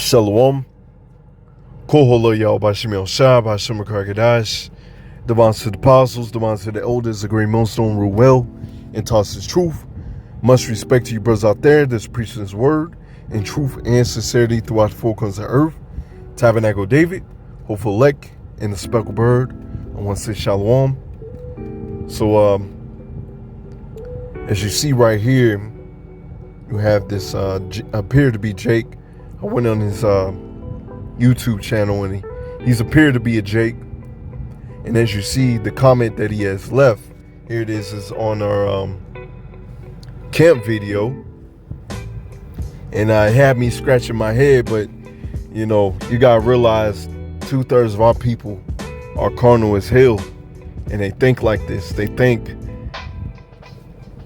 Shalom. Koholo Yahweh Bashim El Shah, Bashim Karkadash. Devon to the apostles, Devon to the elders, the great millstone rule well and toss his truth. Much respect to you brothers out there that's preaching his word in truth and sincerity throughout the four corners of the earth. Tabernacle David, Hopeful Elect, and the Speckled Bird. I want to say Shalom. So, as you see right here, you have this appear to be Jake. I went on his YouTube channel and he's appeared to be a Jake. And as you see, the comment that he has left, here it is on our camp video. And it had me scratching my head, but you know, you gotta realize 2/3 of our people are carnal as hell. And they think like this. They think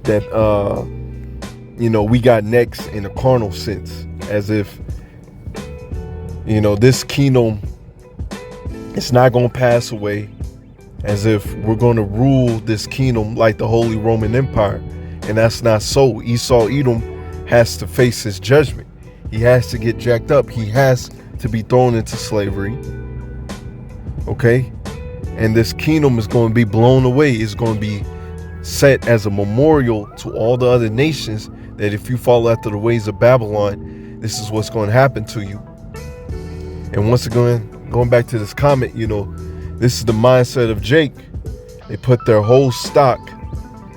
that, you know, we got necks in a carnal sense. As if, you know, this kingdom, it's not going to pass away. As if we're going to rule this kingdom like the Holy Roman Empire. And that's not so. Esau Edom has to face his judgment. He has to get jacked up. He has to be thrown into slavery. Okay? And this kingdom is going to be blown away. It's going to be set as a memorial to all the other nations that if you follow after the ways of Babylon, this is what's going to happen to you. And once again, going back to this comment, you know, this is the mindset of Jake. They put their whole stock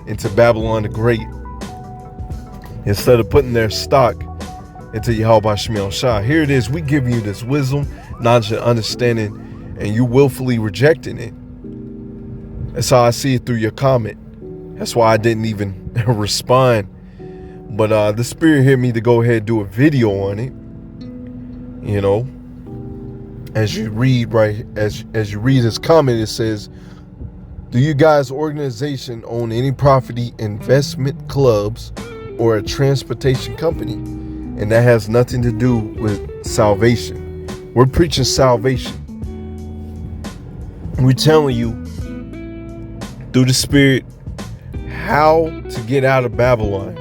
into Babylon the Great instead of putting their stock into Yahweh Bashim El Shah. Here it is. We give you this wisdom, knowledge, and understanding, and you willfully rejecting it. That's how I see it through your comment. That's why I didn't even respond. But the spirit hit me to go ahead and do a video on it. You know, as you read as you read his comment, it says, "Do you guys' organization own any property investment clubs or a transportation company?" And that has nothing to do with salvation. We're preaching salvation. We're telling you through the Spirit how to get out of Babylon,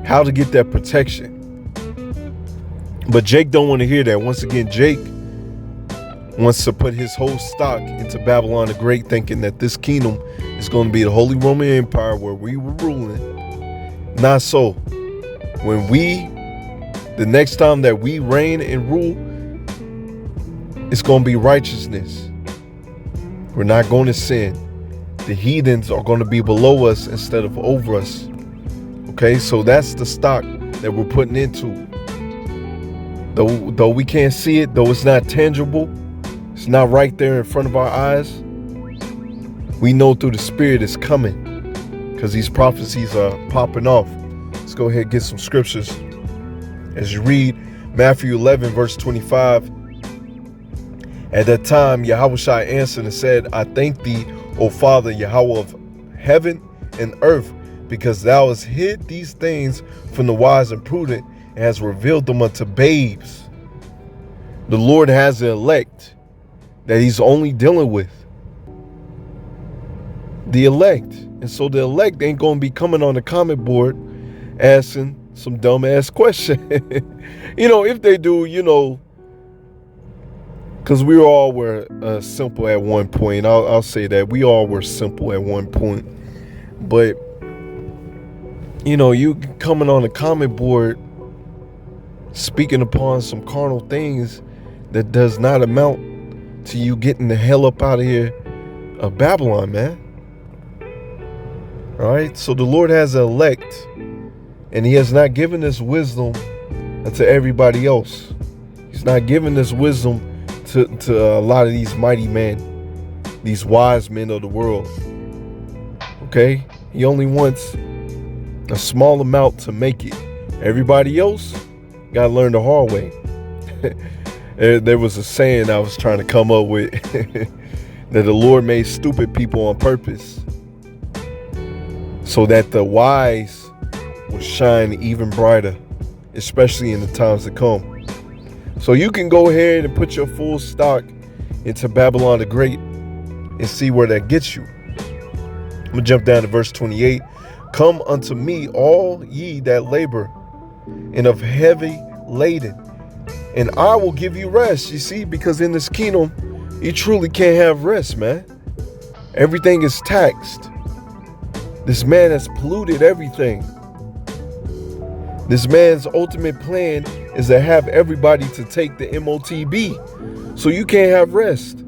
how to get that protection. But Jake don't want to hear that. Once again, Jake wants to put his whole stock into Babylon the Great, thinking that this kingdom is going to be the Holy Roman Empire where we were ruling. Not so. When the next time that we reign and rule, it's going to be righteousness. We're not going to sin. The heathens are going to be below us instead of over us. Okay, so that's the stock that we're putting into. Though we can't see it, though it's not tangible, it's not right there in front of our eyes, we know through the Spirit it's coming because these prophecies are popping off. Let's go ahead and get some scriptures. As you read Matthew 11, verse 25, "At that time, Yahushua answered and said, I thank thee, O Father, Yahweh of heaven and earth, because thou hast hid these things from the wise and prudent, and hast revealed them unto babes." The Lord has an elect that he's only dealing with. The elect. And so the elect ain't going to be coming on the comment board asking some dumbass question. You know, if they do, you know, because we all were simple at one point. I'll say that. We all were simple at one point. But, you know, you coming on the comment board speaking upon some carnal things that does not amount to you getting the hell up out of here of Babylon, man. All right? So the Lord has an elect, and he has not given this wisdom to everybody else. He's not giving this wisdom to a lot of these mighty men, these wise men of the world. Okay? He only wants a small amount to make it. Everybody else got to learn the hard way. There was a saying I was trying to come up with that the Lord made stupid people on purpose so that the wise will shine even brighter, especially in the times to come. So you can go ahead and put your full stock into Babylon the Great and see where that gets you. I'm going to jump down to verse 28. "Come unto me, all ye that labor and of heavy laden, and I will give you rest. You see, because in this kingdom, you truly can't have rest, man. Everything is taxed. This man has polluted everything. This man's ultimate plan is to have everybody to take the MOTB. So you can't have rest.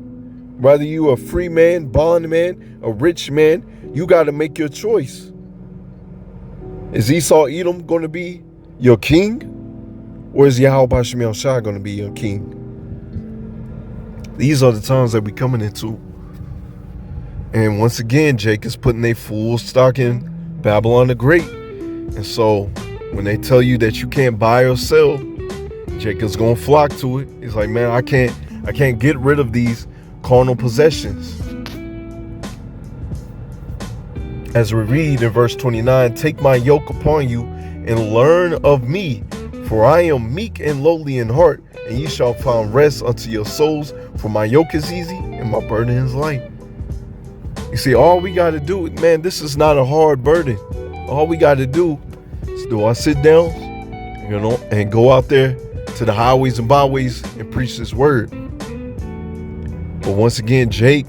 Whether you a free man, bond man, a rich man, you got to make your choice. Is Esau Edom going to be your king? Or is Yahweh Bashim Yahushua going to be your king? These are the times that we're coming into. And once again, Jake is putting a full stock in Babylon the Great. And so when they tell you that you can't buy or sell, Jake is going to flock to it. He's like, man, I can't get rid of these carnal possessions. As we read in verse 29, take my yoke upon you and learn of me, for I am meek and lowly in heart, and ye shall find rest unto your souls, for my yoke is easy and my burden is light. You see, all we got to do, man, this is not a hard burden. All we got to do is do I sit down, and go out there to the highways and byways and preach this word. But once again, Jake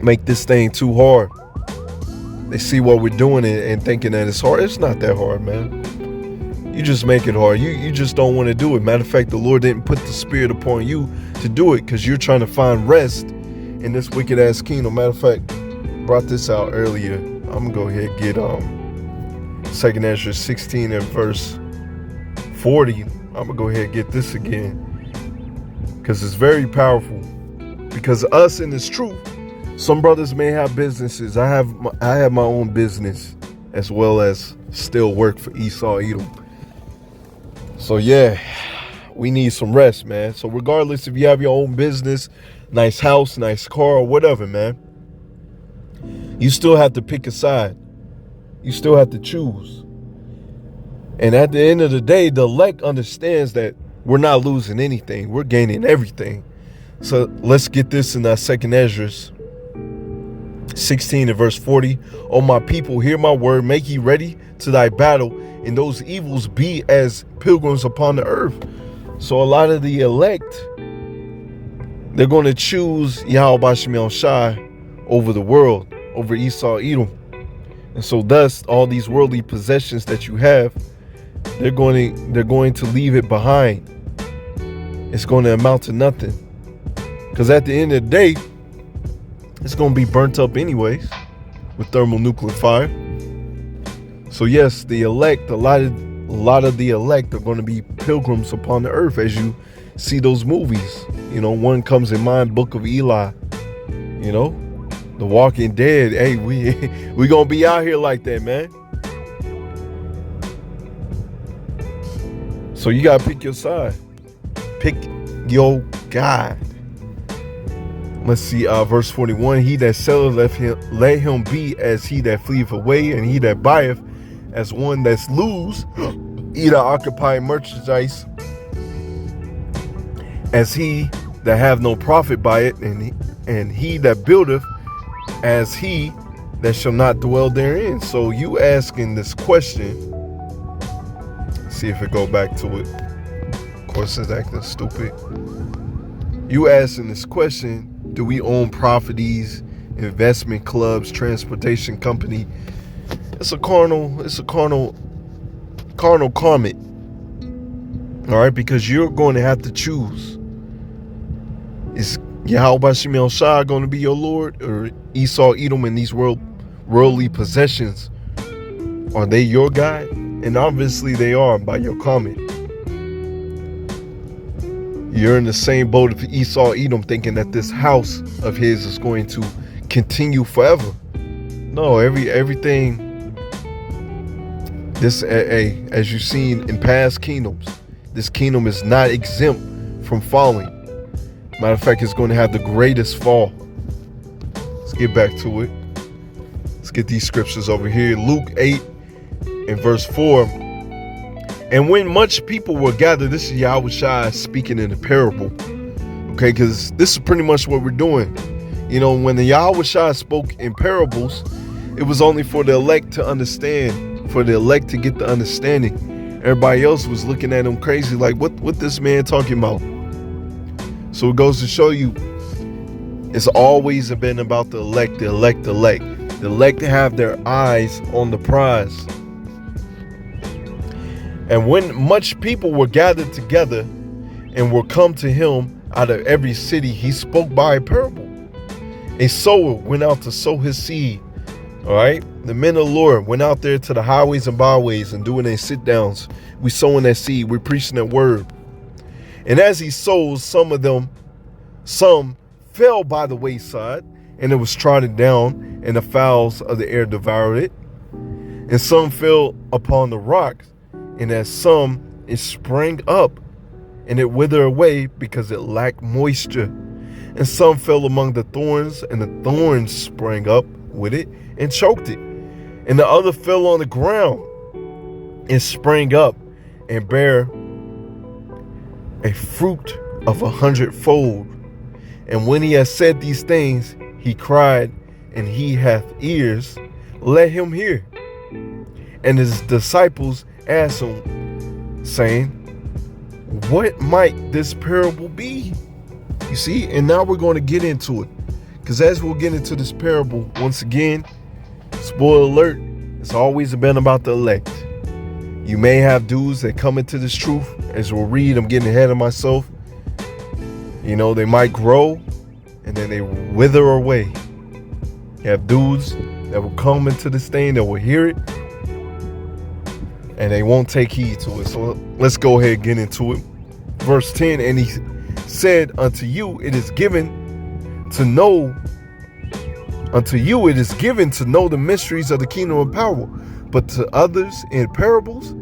make this thing too hard. They see what we're doing and thinking that it's hard. It's not that hard, man. You just make it hard. You just don't want to do it. Matter of fact, the Lord didn't put the spirit upon you to do it because you're trying to find rest in this wicked ass kingdom. Matter of fact, brought this out earlier. I'm gonna go ahead and get 2nd Ezra 16 and verse 40. I'm gonna go ahead and get this again because it's very powerful. Because us in this truth, some brothers may have businesses. I have my own business as well as still work for Esau Edom. So yeah, we need some rest, man. So regardless if you have your own business, nice house, nice car, or whatever, man, you still have to pick a side. You still have to choose. And at the end of the day, the elect understands that we're not losing anything. We're gaining everything. So let's get this in that 2nd Ezra 16 and verse 40. O my people, hear my word, make ye ready to thy battle, and those evils be as pilgrims upon the earth. So a lot of the elect, they're going to choose Yahweh Bashim Yahushua over the world, over Esau Edom. And so thus all these worldly possessions that you have, they're going to leave it behind. It's going to amount to nothing. Because at the end of the day, it's going to be burnt up anyways with thermonuclear fire. So yes, the elect, a lot of the elect are going to be pilgrims upon the earth as you see those movies. You know, one comes in mind, Book of Eli. You know, The Walking Dead. Hey, we going to be out here like that, man. So you got to pick your side. Pick your God. Let's see, verse 41. He that selleth, let him be as he that fleeth away, and he that buyeth as one that's loose, either occupy merchandise as he that have no profit by it, and he that buildeth as he that shall not dwell therein. So you asking this question, see if it go back to it. Of course it's acting stupid. You asking this question, do we own properties, investment clubs, transportation company? It's a carnal comment. All right, because you're going to have to choose. Is Yahweh Bashim Yahushua going to be your Lord, or Esau Edom and these worldly possessions? Are they your God? And obviously they are by your comment. You're in the same boat of Esau Edom, thinking that this house of his is going to continue forever. No, everything. This, as you've seen in past kingdoms, this kingdom is not exempt from falling. Matter of fact, it's going to have the greatest fall. Let's get back to it. Let's get these scriptures over here. Luke 8 and verse 4. And when much people were gathered, this is Yahushua speaking in a parable. Okay, because this is pretty much what we're doing. You know, when the Yahushua spoke in parables, it was only for the elect to understand, for the elect to get the understanding. Everybody else was looking at him crazy, like, what this man talking about? So it goes to show you, it's always been about the elect, the elect, the elect. The elect have their eyes on the prize. And when much people were gathered together and were come to him out of every city, he spoke by a parable. A sower went out to sow his seed. All right. The men of the Lord went out there to the highways and byways and doing their sit downs. We sowing that seed. We're preaching that word. And as he sows, some fell by the wayside, and it was trodden down, and the fowls of the air devoured it. And some fell upon the rocks, and as some it sprang up, and it withered away because it lacked moisture. And some fell among the thorns, and the thorns sprang up with it and choked it. And the other fell on the ground and sprang up and bare a fruit of 100-fold. And when he had said these things, he cried, and he hath ears, let him hear. And his disciples asked him, saying, what might this parable be? You see, and now we're going to get into it. Because as we'll get into this parable, once again, spoiler alert, it's always been about the elect. You may have dudes that come into this truth. As we'll read, I'm getting ahead of myself. You know, they might grow and then they wither away. You have dudes that will come into this thing, that will hear it, and they won't take heed to it. So let's go ahead and get into it. Verse 10, and he said, unto you it is given to know the mysteries of the kingdom of power, but to others in parables,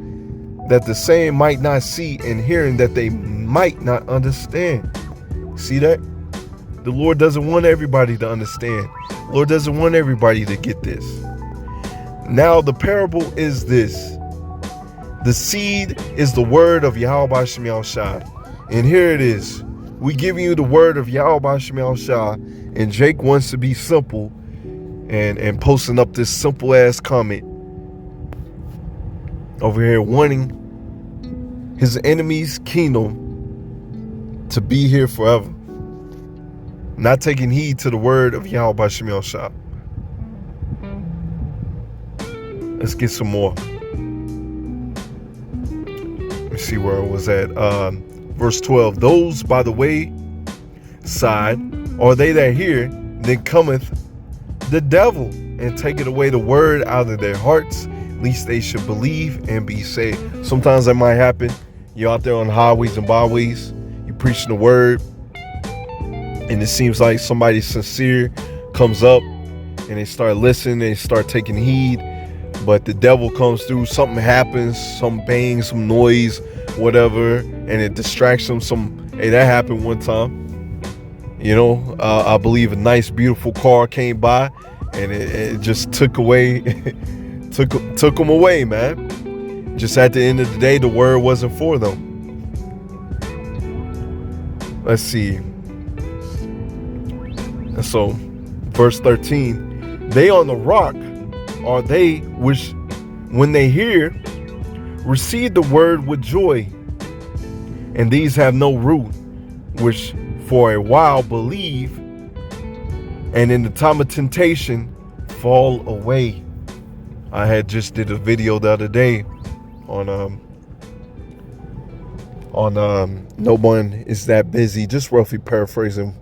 that the same might not see, and hearing that they might not understand. See that? The Lord doesn't want everybody to understand. The Lord doesn't want everybody to get this. Now the parable is this. The seed is the word of Yahweh B'Shem Yahushua. And here it is. We giving you the word of Yahweh B'Shem Yahushua, and Jake wants to be simple and posting up this simple ass comment over here, wanting his enemy's kingdom to be here forever, not taking heed to the word of Yahweh B'Shem Yahushua. Let's get some more. Let me see where I was at. Verse 12, those by the way side are they that hear, then cometh the devil and taketh away the word out of their hearts, lest they should believe and be saved. Sometimes that might happen. You're out there on highways and byways, you're preaching the word, and it seems like somebody sincere comes up and they start listening, they start taking heed, but the devil comes through, something happens, some bang, some noise, whatever, and it distracts them. Hey, that happened one time. You know, I believe a nice, beautiful car came by, and it just took away, took them away, man. Just at the end of the day, the word wasn't for them. Let's see. And so, verse 13, they on the rock are they which, when they hear, receive the word with joy, and these have no root, which for a while believe, and in the time of temptation fall away. I had just did a video the other day on no one is that busy, just roughly paraphrasing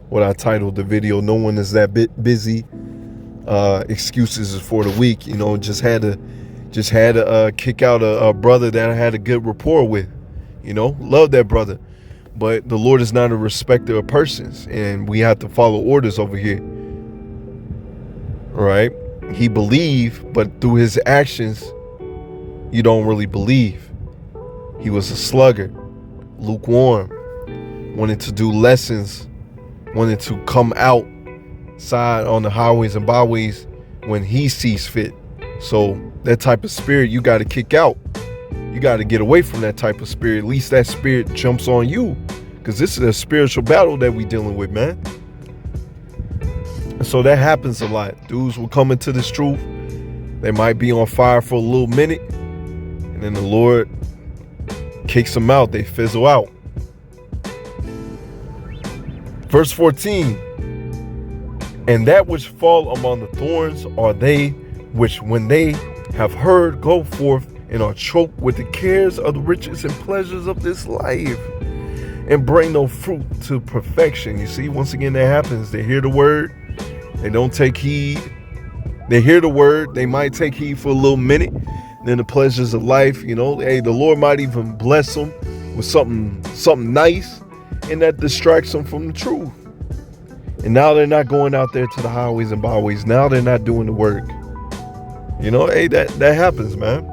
what I titled the video. No one is that busy. Excuses is for the weak. You know, just had to kick out a brother that I had a good rapport with. You know, love that brother. But the Lord is not a respecter of persons, and we have to follow orders over here. Right? He believed, but through his actions, you don't really believe. He was a sluggard, lukewarm, wanted to do lessons, wanted to come outside on the highways and byways when he sees fit. So that type of spirit you got to kick out. You got to get away from that type of spirit. At least that spirit jumps on you, because this is a spiritual battle that we dealing with, man. And so that happens a lot. Dudes will come into this truth. They might be on fire for a little minute, and then the Lord kicks them out. They fizzle out. Verse 14. And that which fall among the thorns are they which, when they have heard, go forth and are choked with the cares of the riches and pleasures of this life, and bring no fruit to perfection. You see, once again, that happens. They hear the word, they don't take heed. They hear the word, they might take heed for a little minute. Then the pleasures of life, the Lord might even bless them with something nice, and that distracts them from the truth. And now they're not going out there to the highways and byways. Now they're not doing the work. That happens, man.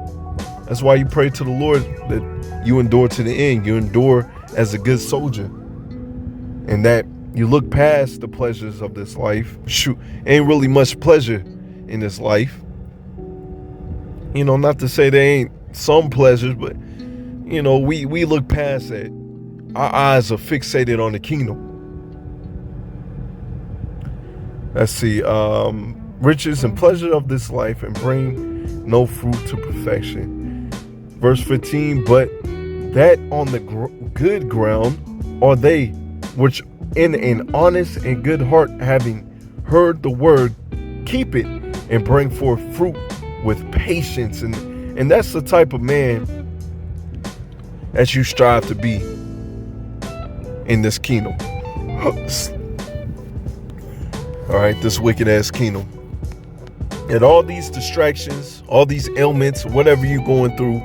That's why you pray to the Lord that you endure to the end. You endure as a good soldier. And that you look past the pleasures of this life. Shoot, ain't really much pleasure in this life. Not to say there ain't some pleasures, but, we look past that. Our eyes are fixated on the kingdom. Let's see. Riches and pleasure of this life, and bring no fruit to perfection. Verse 15. But that on the good ground are they which in an honest and good heart, having heard the word, keep it and bring forth fruit with patience. And that's the type of man that you strive to be in this kingdom. All right, this wicked ass kingdom. And all these distractions, all these ailments, whatever you're going through,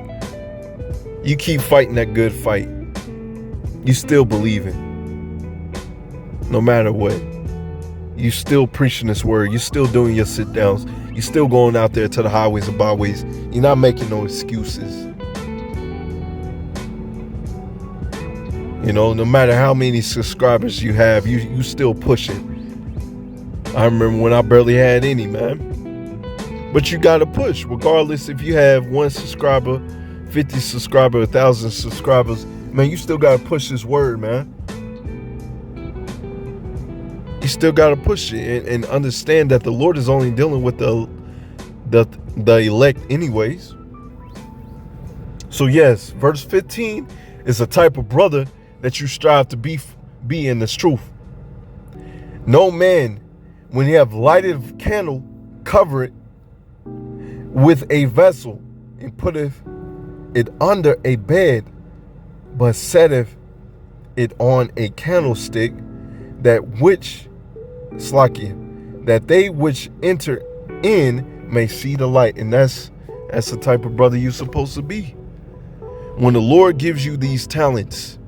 you keep fighting that good fight. You still believing. No matter what. You still preaching this word. You're still doing your sit downs. You're still going out there to the highways and byways. You're not making no excuses. No matter how many subscribers you have, you still pushing. I remember when I barely had any, man. But you got to push, regardless if you have 1 subscriber, 50 subscribers, 1,000 subscribers. Man, you still got to push this word, man. You still got to push it and understand that the Lord is only dealing with the elect anyways. So yes, verse 15 is a type of brother that you strive to be in this truth. No man, when he have lighted a candle, cover it with a vessel, and putteth it under a bed, but setteth it on a candlestick, that they which enter in may see the light. And that's the type of brother you're supposed to be. When the Lord gives you these talents,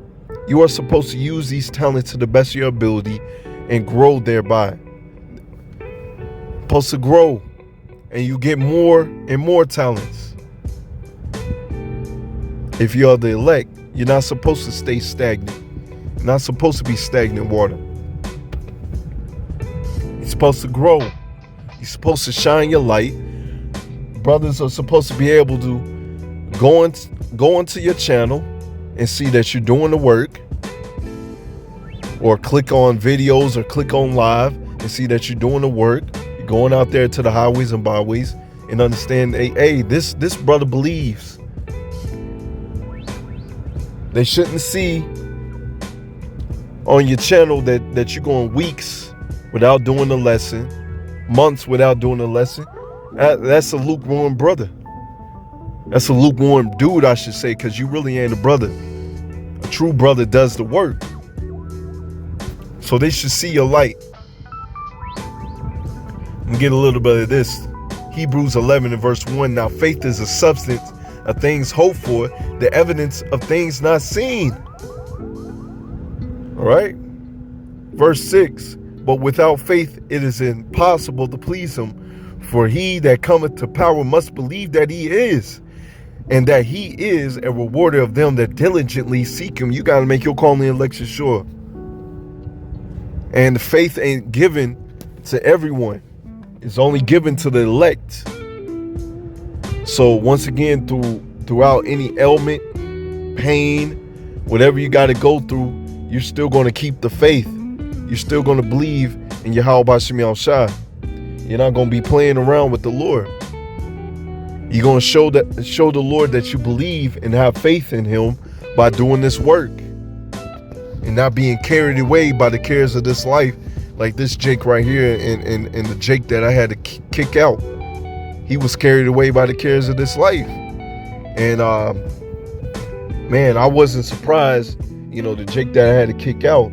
you are supposed to use these talents to the best of your ability and grow thereby. Supposed to grow, and you get more and more talents. If you are the elect, you're not supposed to stay stagnant. You're not supposed to be stagnant water. You're supposed to grow. You're supposed to shine your light. Brothers are supposed to be able to go into your channel and see that you're doing the work, or click on videos or click on live and see that you're doing the work. You're going out there to the highways and byways and understand, hey, this brother believes. They shouldn't see on your channel that you're going weeks without doing the lesson, months without doing the lesson. That's a lukewarm brother. That's a lukewarm dude, I should say, because you really ain't a brother. A true brother does the work. So they should see your light. And get a little bit of this. Hebrews 11 and verse 1. Now faith is a substance of things hoped for, the evidence of things not seen. All right. Verse 6. But without faith it is impossible to please him. For he that cometh to power must believe that he is, and that he is a rewarder of them that diligently seek him. You got to make your calling and election sure. And faith ain't given to everyone. It's only given to the elect. So once again, throughout any ailment, pain, whatever you got to go through, you're still going to keep the faith. You're still going to believe in Yahweh Shem Shai. You're not going to be playing around with the Lord. You're going to show the Lord that you believe and have faith in him by doing this work and not being carried away by the cares of this life, like this Jake right here and the Jake that I had to kick out. He was carried away by the cares of this life. And man, I wasn't surprised, the Jake that I had to kick out.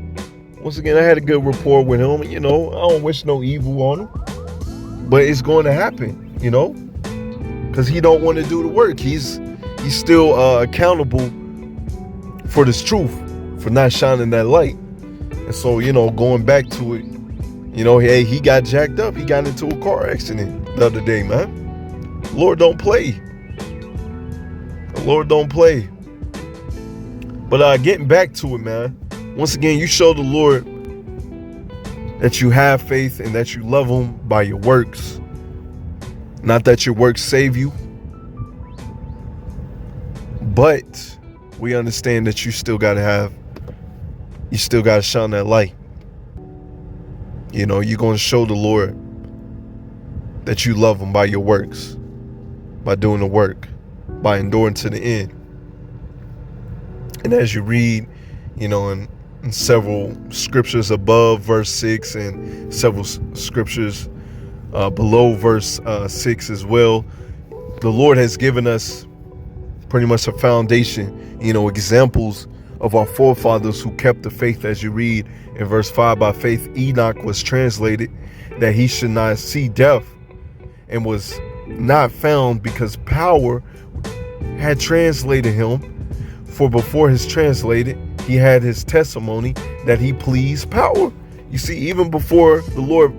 Once again, I had a good rapport with him. I don't wish no evil on him, but it's going to happen, because he don't want to do the work. He's still accountable for this truth, for not shining that light. And so, going back to it, hey, he got jacked up. He got into a car accident the other day, man. The Lord don't play. The Lord don't play. But getting back to it, man. Once again, you show the Lord that you have faith and that you love him by your works. Not that your works save you, but we understand that you still got to shine that light. You're going to show the Lord that you love him by your works, by doing the work, by enduring to the end. And as you read, in several scriptures above verse 6 and several scriptures below verse 6 as well, the Lord has given us pretty much a foundation, examples of our forefathers who kept the faith. As you read in verse 5, by faith Enoch was translated that he should not see death, and was not found because power had translated him. For before his translated, he had his testimony that he pleased power. You see, even before the Lord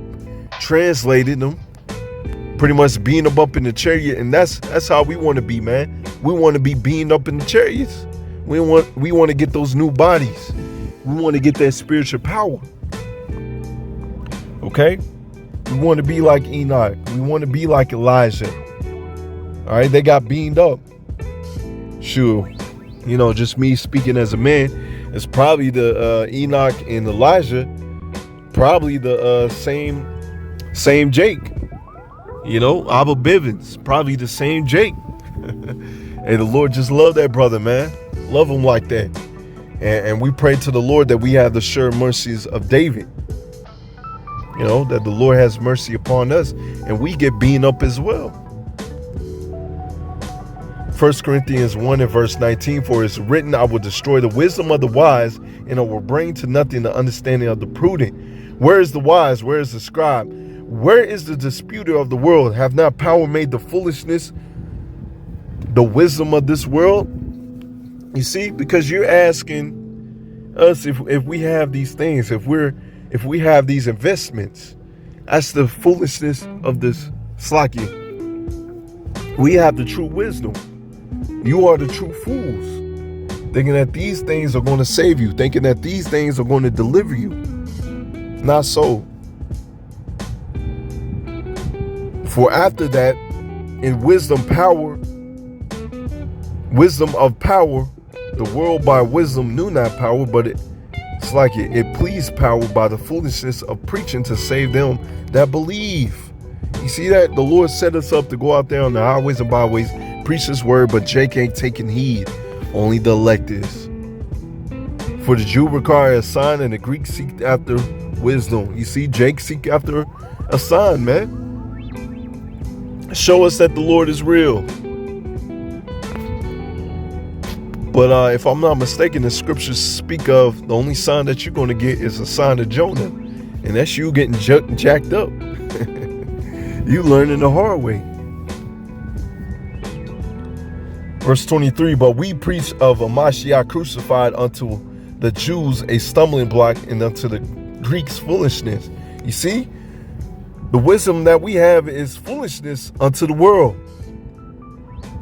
translated him, pretty much being up in the chariot, and that's how we want to be, man. We want to be beamed up in the chariots. We want to get those new bodies. We want to get that spiritual power. Okay? We want to be like Enoch. We want to be like Elijah. All right? They got beamed up. Sure. Just me speaking as a man, it's probably the Enoch and Elijah, probably the same Jake. Abba Bivens, probably the same Jake. And the Lord just loved that brother, man. Love him like that. And we pray to the Lord that we have the sure mercies of David. That the Lord has mercy upon us and we get beaten up as well. 1 Corinthians 1 and verse 19, for it's written, I will destroy the wisdom of the wise, and I will bring to nothing the understanding of the prudent. Where is the wise? Where is the scribe? Where is the disputer of the world? Have not power made the foolishness the wisdom of this world? You see, because you're asking us if we have these things, if we have these investments. That's the foolishness of this Slakia. We have the true wisdom. You are the true fools, thinking that these things are going to save you, thinking that these things are going to deliver you. Not so. For after that, in wisdom of power, the world by wisdom knew not power, but it's like it pleased power by the foolishness of preaching to save them that believe. You see that? The Lord set us up to go out there on the highways and byways, preach his word, but Jake ain't taking heed. Only the elect is. For the Jew require a sign, and the Greek seek after wisdom. You see, Jake seek after a sign, man. Show us that the Lord is real. But if I'm not mistaken, the scriptures speak of the only sign that you're going to get is a sign of Jonah. And that's you getting jacked up. You learning the hard way. Verse 23, but we preach of a Mashiach crucified unto the Jews a stumbling block, and unto the Greeks foolishness. You see, the wisdom that we have is foolishness unto the world.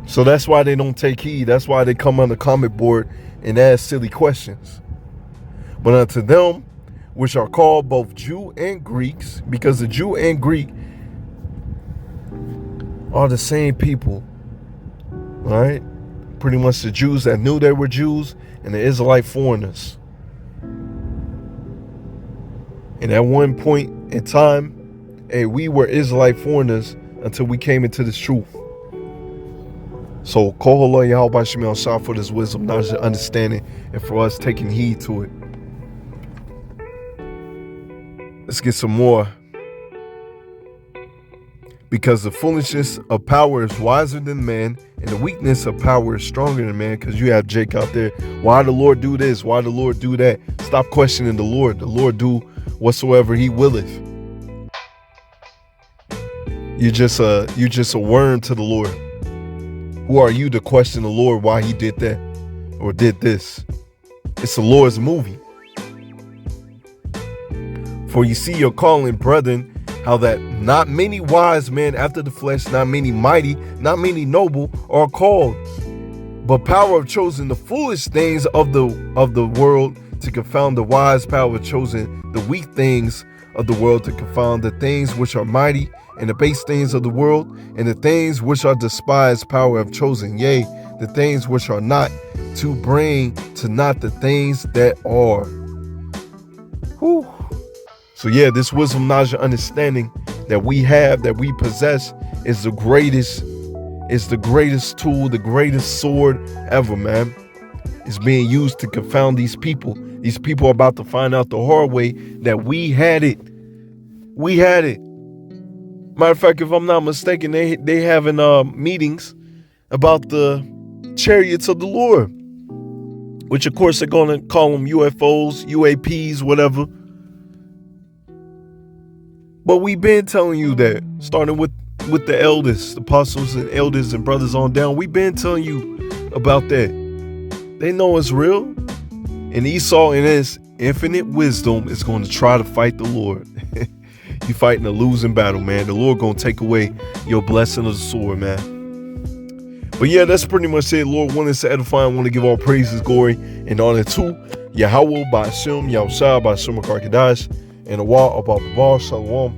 So that's why they don't take heed. That's why they come on the comment board and ask silly questions. But unto them which are called both Jew and Greeks, because the Jew and Greek are the same people, all right? Pretty much the Jews that knew they were Jews and the Israelite foreigners. And at one point in time, we were Israelite foreigners until we came into this truth. So Kohola Yahweh Shem Shah for this wisdom, knowledge, and understanding, and for us taking heed to it. Let's get some more. Because the foolishness of power is wiser than man, and the weakness of power is stronger than man. Because you have Jake out there. Why the Lord do this? Why the Lord do that? Stop questioning the Lord. The Lord do whatsoever he willeth. You're just a worm to the Lord. Who are you to question the Lord why he did that or did this? It's the Lord's movie. For you see your calling, brethren, how that not many wise men after the flesh, not many mighty, not many noble are called. But power of chosen the foolish things of the world to confound the wise. Power of chosen the weak things of the world to confound the things which are mighty, and the base things of the world, and the things which are despised. Power of chosen, yea, the things which are not, to bring to naught the things that are. Whew. So yeah, this wisdom, knowledge, and understanding that we have, that we possess, is the greatest tool, the greatest sword ever, man. It's being used to confound these people. These people are about to find out the hard way that we had it. We had it. Matter of fact, if I'm not mistaken, they having meetings about the chariots of the Lord, which of course they're gonna call them UFOs, UAPs, whatever. But we've been telling you that, starting with the elders, the apostles and elders and brothers on down. We've been telling you about that. They know it's real. And Esau, in his infinite wisdom, is going to try to fight the Lord. You're fighting a losing battle, man. The Lord going to take away your blessing of the sword, man. But yeah, that's pretty much it. Lord, want us to edify and want to give all praises, glory, and honor to Yahweh, Ba'ashem, Yahushua, Ba'ashem, Karkadash, and a wall about the ball. Shalom.